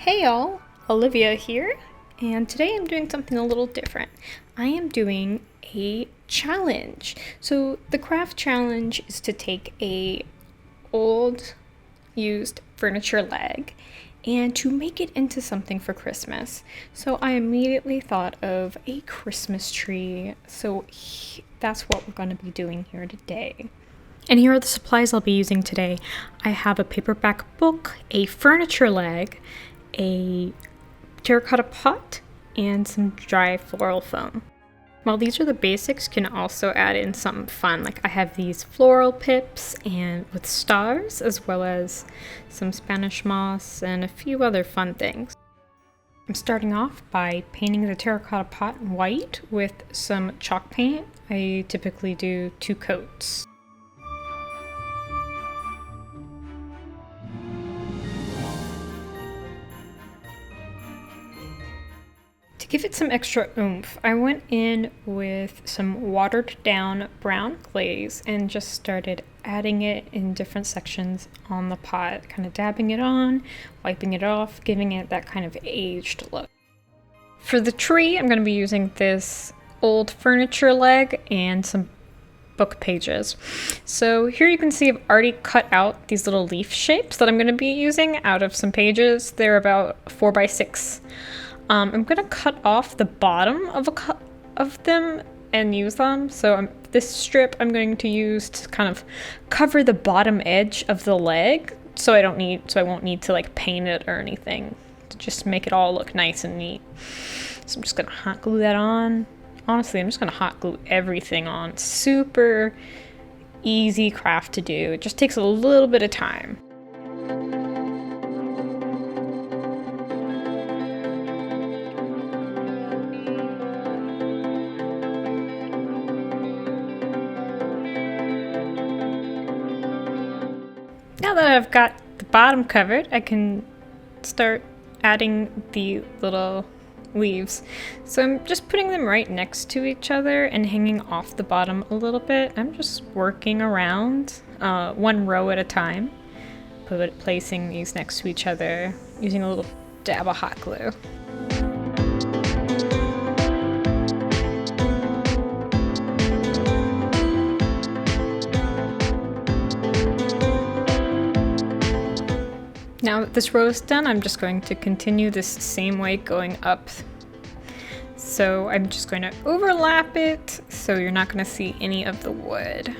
Hey y'all, Olivia here, and today I'm doing something a little different. I am doing a challenge. So the craft challenge is to take a old used furniture leg and to make it into something for Christmas. So I immediately thought of a Christmas tree. So that's what we're going to be doing here today. And here are the supplies I'll be using today. I have a paperback book, a furniture leg, a terracotta pot, and some dry floral foam. While these are the basics, you can also add in something fun. Like I have these floral pips and with stars, as well as some Spanish moss and a few other fun things. I'm starting off by painting the terracotta pot white with some chalk paint. I typically do 2 coats. To give it some extra oomph, I went in with some watered down brown glaze and just started adding it in different sections on the pot, kind of dabbing it on, wiping it off, giving it that kind of aged look. For the tree, I'm going to be using this old furniture leg and some book pages. So here you can see I've already cut out these little leaf shapes that I'm going to be using out of some pages. They're about 4x6. I'm going to cut off the bottom of them and use them. So this strip I'm going to use to kind of cover the bottom edge of the leg, so I won't need to like paint it or anything, to just make it all look nice and neat. So I'm just going to hot glue that on. Honestly, I'm just going to hot glue everything on. Super easy craft to do. It just takes a little bit of time. Now that I've got the bottom covered, I can start adding the little leaves. So I'm just putting them right next to each other and hanging off the bottom a little bit. I'm just working around one row at a time, placing these next to each other, using a little dab of hot glue. Now that this row is done, I'm just going to continue this same way going up. So I'm just going to overlap it so you're not going to see any of the wood.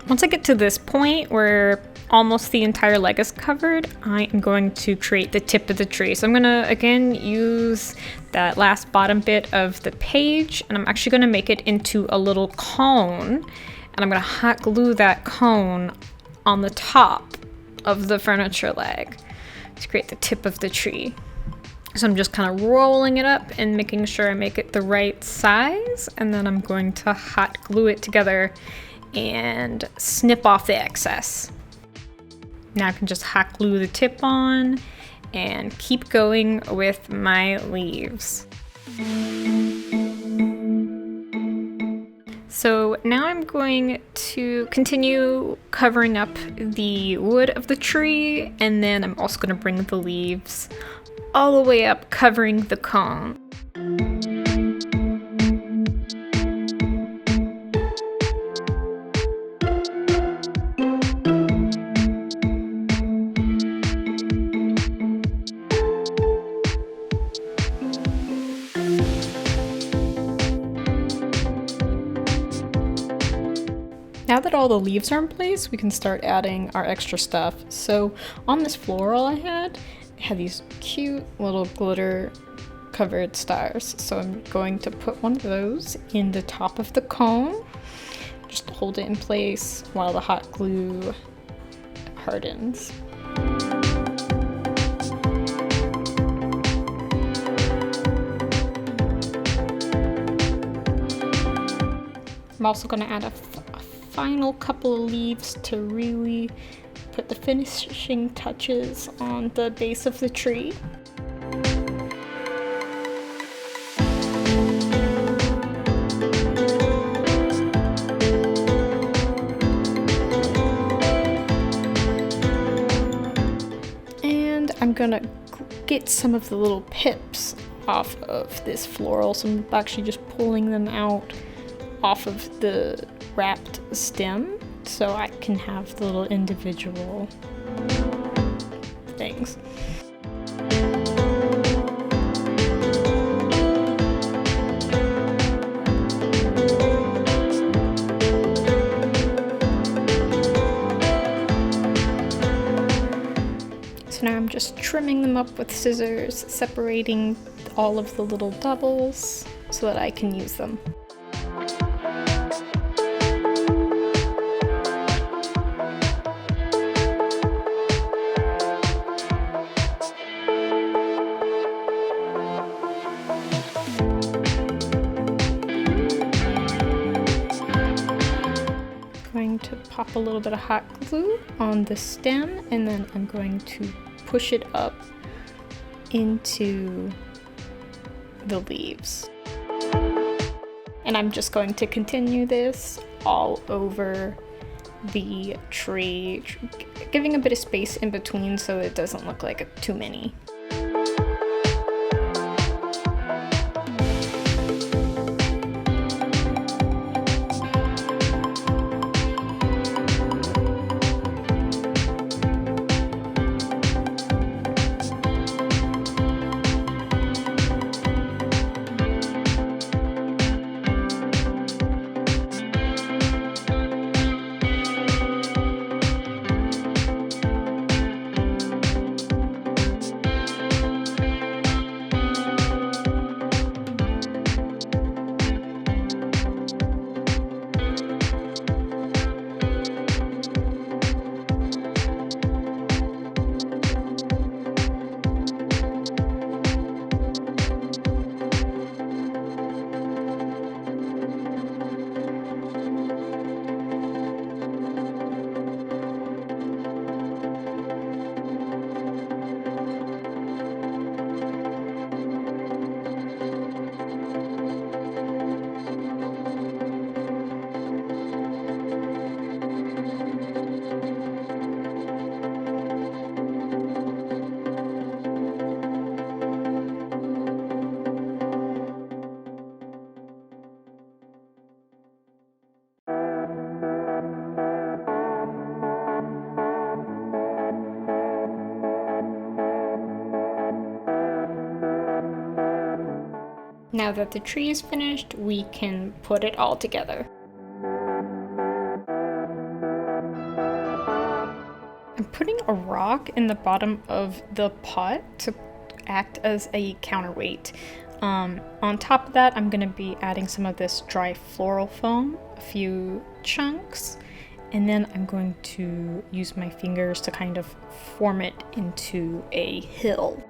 Once I get to this point where almost the entire leg is covered, I am going to create the tip of the tree. So I'm going to, again, use that last bottom bit of the page, and I'm actually going to make it into a little cone, and I'm going to hot glue that cone on the top of the furniture leg to create the tip of the tree. So I'm just kind of rolling it up and making sure I make it the right size, and then I'm going to hot glue it together and snip off the excess. Now I can just hot glue the tip on and keep going with my leaves. So now I'm going to continue covering up the wood of the tree, and then I'm also going to bring the leaves all the way up, covering the cone. Now that all the leaves are in place, we can start adding our extra stuff. So on this floral I had these cute little glitter covered stars. So I'm going to put one of those in the top of the cone. Just hold it in place while the hot glue hardens. I'm also going to add a final couple of leaves to really put the finishing touches on the base of the tree. And I'm gonna get some of the little pips off of this floral, so I'm actually just pulling them out off of the wrapped stem so I can have the little individual things. So now I'm just trimming them up with scissors, separating all of the little doubles so that I can use them. To pop a little bit of hot glue on the stem, and then I'm going to push it up into the leaves. And I'm just going to continue this all over the tree, giving a bit of space in between so it doesn't look like too many. Now that the tree is finished, we can put it all together. I'm putting a rock in the bottom of the pot to act as a counterweight. On top of that, I'm going to be adding some of this dry floral foam, a few chunks, and then I'm going to use my fingers to kind of form it into a hill.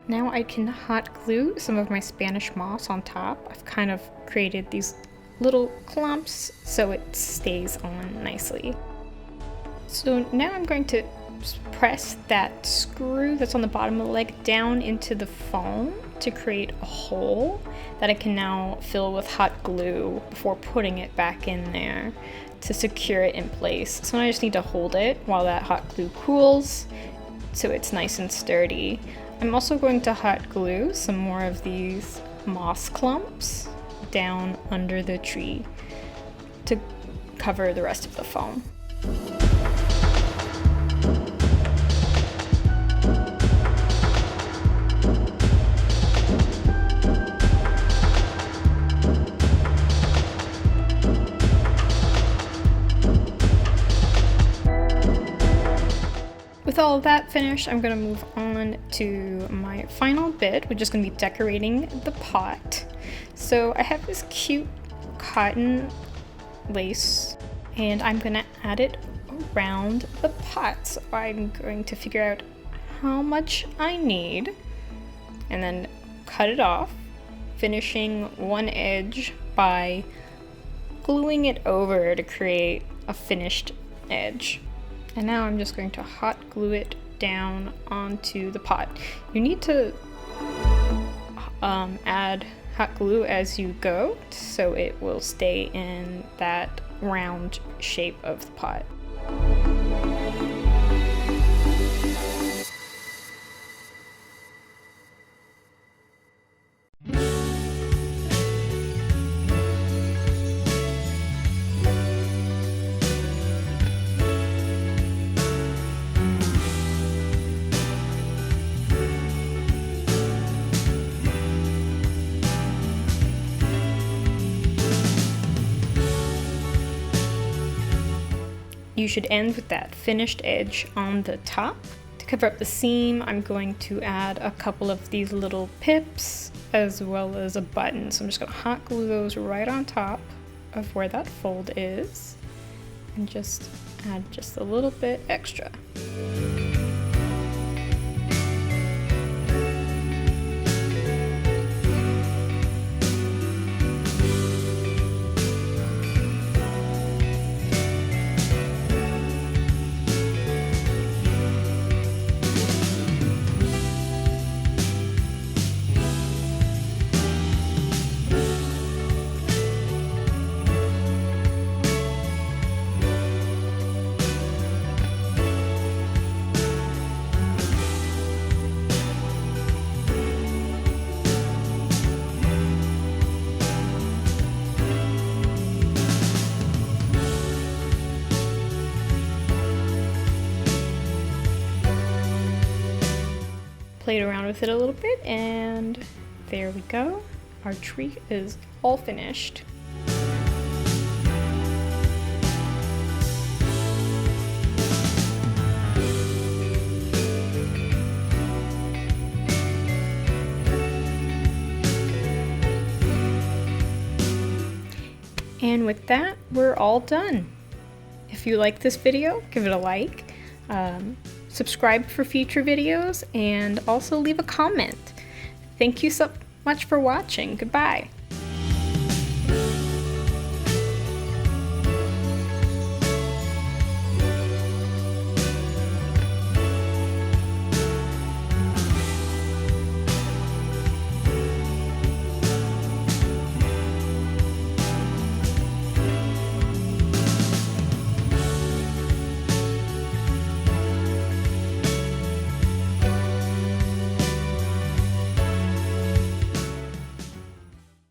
Now I can hot glue some of my Spanish moss on top. I've kind of created these little clumps so it stays on nicely. So now I'm going to press that screw that's on the bottom of the leg down into the foam to create a hole that I can now fill with hot glue before putting it back in there to secure it in place. So now I just need to hold it while that hot glue cools so it's nice and sturdy. I'm also going to hot glue some more of these moss clumps down under the tree to cover the rest of the foam. all of that finished, I'm gonna move on to my final bit, which is gonna be decorating the pot. So I have this cute cotton lace, and I'm gonna add it around the pot. So I'm going to figure out how much I need, and then cut it off, finishing one edge by gluing it over to create a finished edge. And now I'm just going to hot glue it down onto the pot. You need to add hot glue as you go so it will stay in that round shape of the pot. You should end with that finished edge on the top. To cover up the seam, I'm going to add a couple of these little pips as well as a button. So I'm just going to hot glue those right on top of where that fold is and just add just a little bit extra. Played around with it a little bit, and there we go. Our tree is all finished. And with that, we're all done. If you like this video, give it a like. Subscribe for future videos, and also leave a comment. Thank you so much for watching. Goodbye.